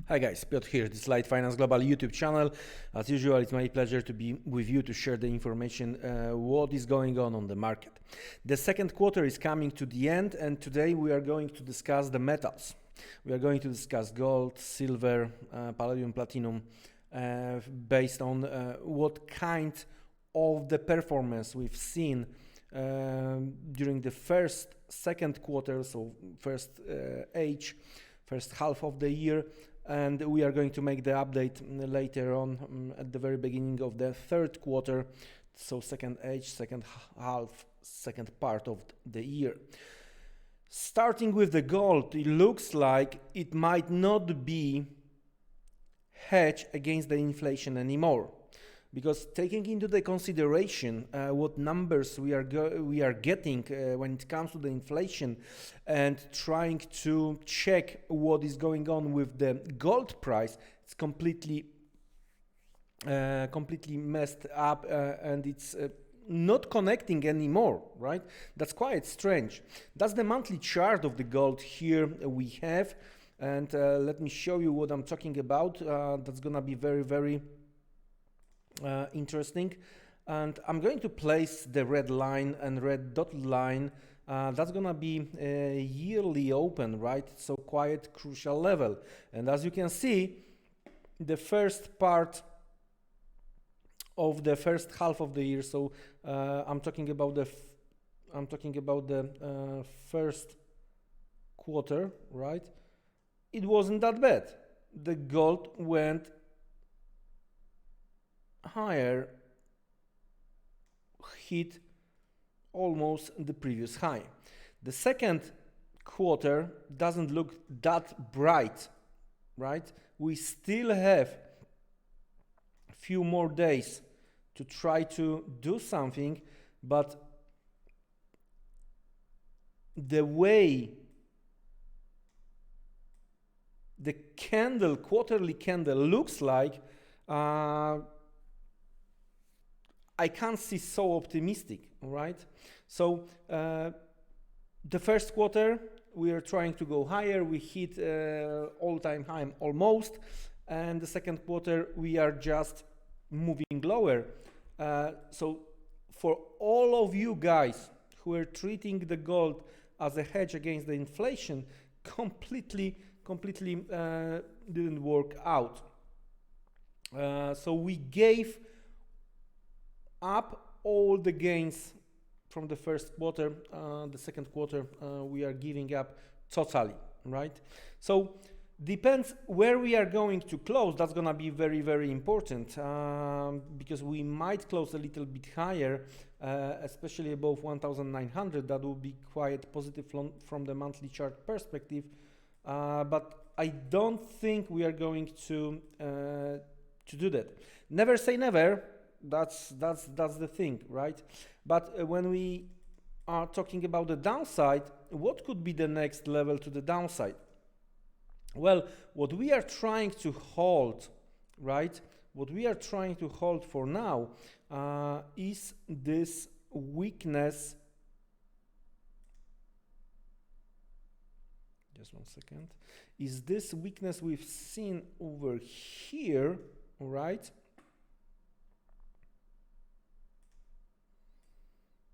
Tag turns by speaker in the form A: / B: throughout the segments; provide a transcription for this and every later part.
A: Hi guys, Piotr here, this is LiteFinance Global YouTube channel. As usual, it's my pleasure to be with you to share the information what is going on the market. The second quarter is coming to the end, and today we are going to discuss the metals. We are going to discuss gold, silver, palladium, platinum, based on what kind of the performance we've seen during the second quarter, so first half of the year. And we are going to make the update later on at the very beginning of the third quarter, so second half, second part of the year. Starting with the gold, it looks like it might not be hedged against the inflation anymore, because taking into the consideration what numbers we are getting when it comes to the inflation, and trying to check what is going on with the gold price, it's completely messed up, and it's not connecting anymore, right? That's quite strange. That's the monthly chart of the gold here we have, and let me show you what I'm talking about. That's gonna be very interesting, and I'm going to place the red line and red dotted line. That's gonna be a yearly open, right? So quite crucial level. And as you can see, the first part of the first half of the year, so I'm talking about the first quarter, right? It wasn't that bad. The gold went higher, hit almost the previous high. The second quarter doesn't look that bright, right? We still have a few more days to try to do something, but the way the quarterly candle looks like, I can't see so optimistic, right? So the first quarter we are trying to go higher, we hit all-time high almost, and the second quarter we are just moving lower. So for all of you guys who are treating the gold as a hedge against the inflation, completely didn't work out. So we gave up all the gains from the first quarter. The second quarter we are giving up totally, right? So depends where we are going to close. That's gonna be very important, because we might close a little bit higher, especially above 1900. That will be quite positive from the monthly chart perspective, but I don't think we are going to do that. Never say never. That's the thing, right? But when we are talking about the downside, what could be the next level to the downside? Well, what we are trying to hold, right? What we are trying to hold for now is this weakness. Just one second. Is this weakness we've seen over here, right?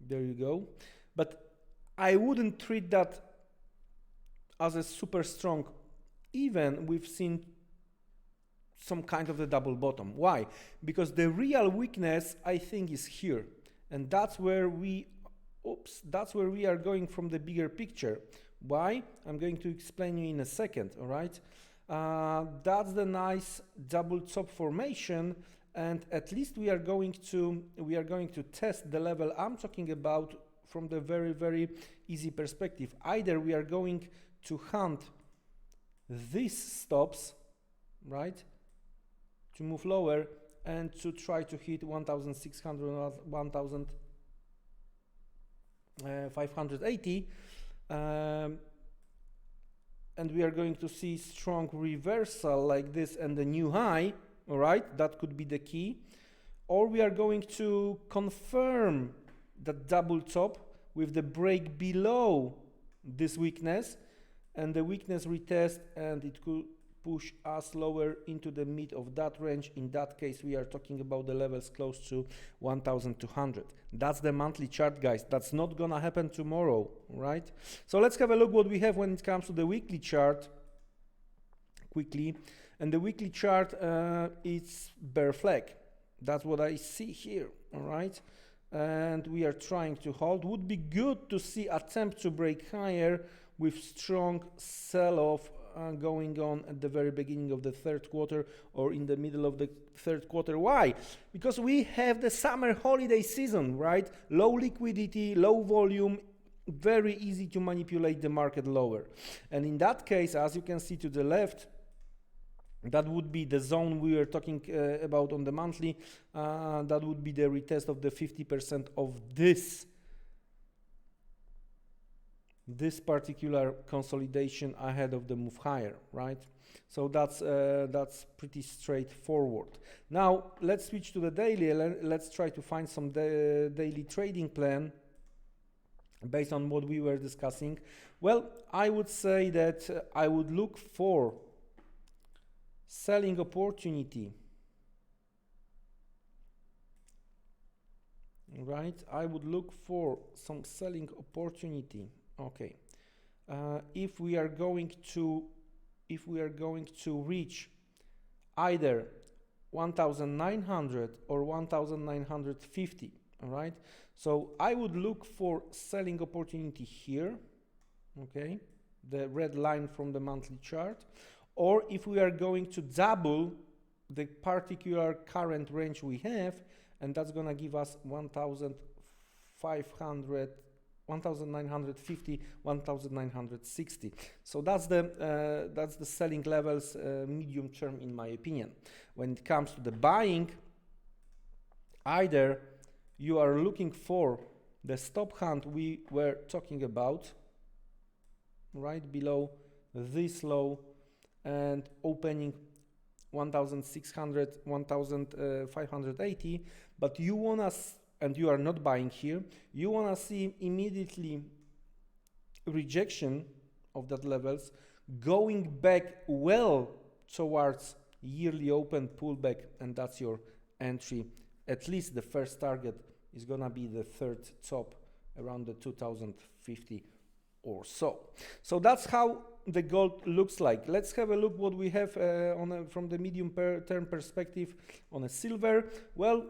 A: There you go. But I wouldn't treat that as a super strong. Even we've seen some kind of the double bottom. Why? Because the real weakness, I think, is here, and that's where we are going from the bigger picture. Why? I'm going to explain you in a second. All right. That's the nice double top formation. And at least we are going to test the level I'm talking about from the very easy perspective. Either we are going to hunt these stops, right, to move lower and to try to hit 1600 or 1580, and we are going to see strong reversal like this and the new high. All right, that could be the key. Or we are going to confirm the double top with the break below this weakness, and the weakness retest, and it push us lower into the mid of that range. In that case, we are talking about the levels close to 1200. That's the monthly chart, guys. That's not gonna happen tomorrow, right? So let's have a look what we have when it comes to the weekly chart quickly. And the weekly chart is bear flag. That's what I see here, all right? And we are trying to hold. Would be good to see attempt to break higher with strong sell-off going on at the very beginning of the third quarter or in the middle of the third quarter. Why? Because we have the summer holiday season, right? Low liquidity, low volume, very easy to manipulate the market lower. And in that case, as you can see to the left, that would be the zone we were talking about on the monthly. That would be the retest of the 50% of this particular consolidation ahead of the move higher, right? So that's pretty straightforward. Now let's switch to the daily. Let's try to find some daily trading plan based on what we were discussing. Well, I would say that I would look for selling opportunity, right? I would look for some selling opportunity. Okay, if we are going to reach either 1900 or 1950, all right? So I would look for selling opportunity here, okay, the red line from the monthly chart. Or if we are going to double the particular current range we have, and that's gonna give us 1500, 1950, 1960. So that's the selling levels medium term, in my opinion. When it comes to the buying, either you are looking for the stop hunt we were talking about, right below this low, and opening 1600, 1580, but you wanna, and you are not buying here, you wanna see immediately rejection of that levels, going back well towards yearly open pullback, and that's your entry. At least the first target is gonna be the third top around the 2050 or so. So that's how the gold looks like. Let's have a look what we have from the medium term perspective on a silver. Well,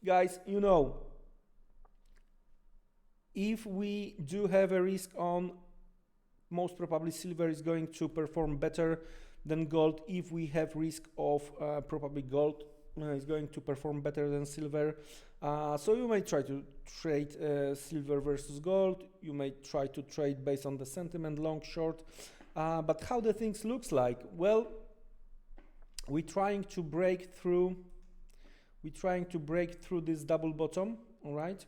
A: guys, you know, if we do have a risk on, most probably silver is going to perform better than gold. If we have risk of probably gold is going to perform better than silver. So you may try to trade silver versus gold. You may try to trade based on the sentiment, long, short. But how the things looks like? Well, we're trying to break through this double bottom, all right?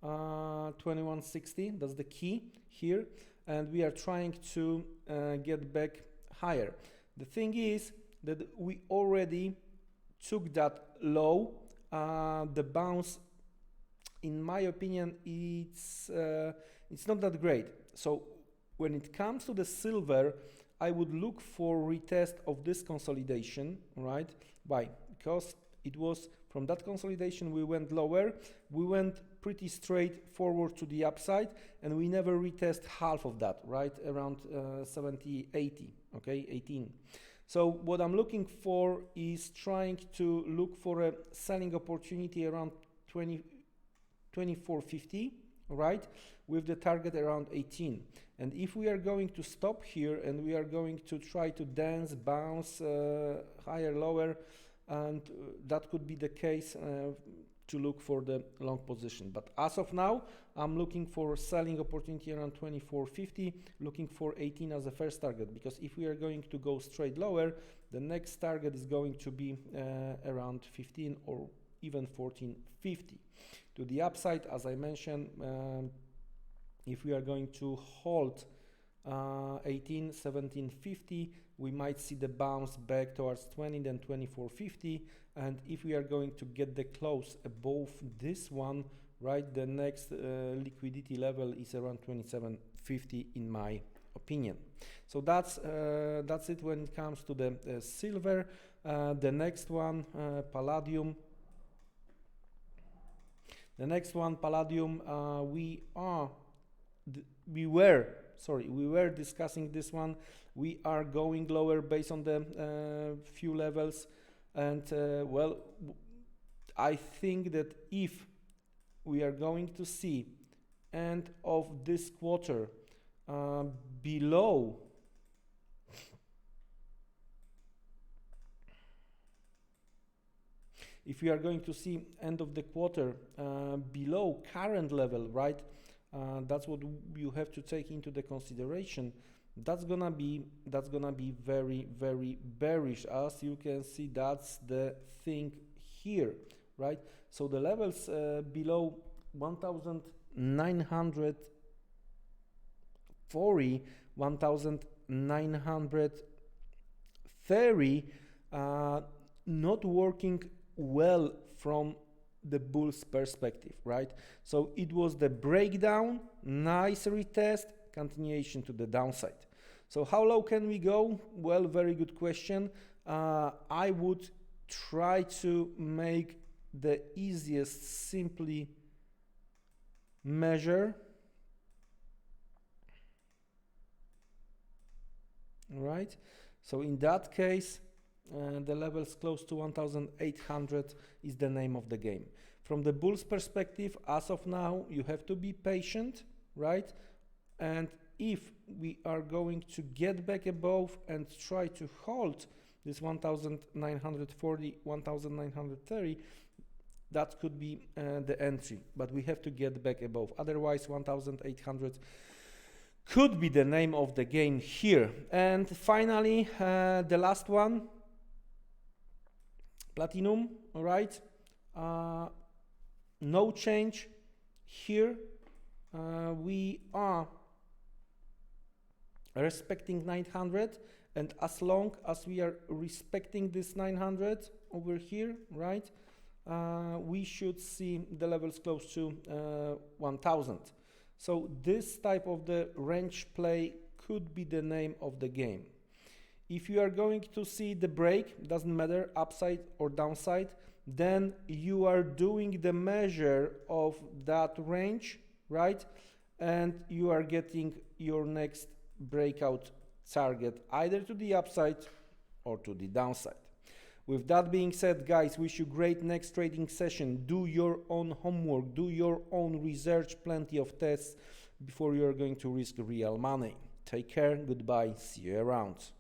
A: 2160, that's the key here. And we are trying to get back higher. The thing is that we already took that low. The bounce, in my opinion, it's not that great. So when it comes to the silver, I would look for retest of this consolidation, right? Why? Because it was from that consolidation we went lower, we went pretty straight forward to the upside, and we never retest half of that, right? Around 70, 80, okay, 18. So what I'm looking for is trying to look for a selling opportunity around 2450, right? With the target around 18. And if we are going to stop here and we are going to try to dance, bounce higher, lower, and that could be the case to look for the long position. But as of now, I'm looking for selling opportunity around 2450, looking for 18 as a first target, because if we are going to go straight lower, the next target is going to be around 15 or even 1450. To the upside, as I mentioned, if we are going to hold 18, 1750, we might see the bounce back towards 20, then 2450. And if we are going to get the close above this one, right, the next liquidity level is around 2750 in my opinion. So that's it when it comes to the silver. The next one, Palladium. The next one, Palladium. We were discussing this one. We are going lower based on the few levels, and well, I think that if we are going to see end of this quarter below if we are going to see end of the quarter below current level, right, that's what you have to take into the consideration. That's gonna be very, very bearish. As you can see, that's the thing here, right? So the levels below 1940, 1930 not working well from the bull's perspective, right? So it was the breakdown, nice retest, continuation to the downside. So how low can we go? Well, very good question. I would try to make the easiest simply measure, right? So in that case, the levels close to 1800 is the name of the game. From the bull's perspective, as of now, you have to be patient, right? And if we are going to get back above and try to hold this 1940, 1930, that could be the entry, but we have to get back above. Otherwise, 1800 could be the name of the game here. And finally, the last one, Platinum, all right? No change here. We are respecting 900, and as long as we are respecting this 900 over here, right, we should see the levels close to 1000. So this type of the range play could be the name of the game. If you are going to see the break, doesn't matter upside or downside, then you are doing the measure of that range, right? And you are getting your next breakout target either to the upside or to the downside. With that being said, guys, wish you great next trading session. Do your own homework, do your own research, plenty of tests before you are going to risk real money. Take care, goodbye, see you around.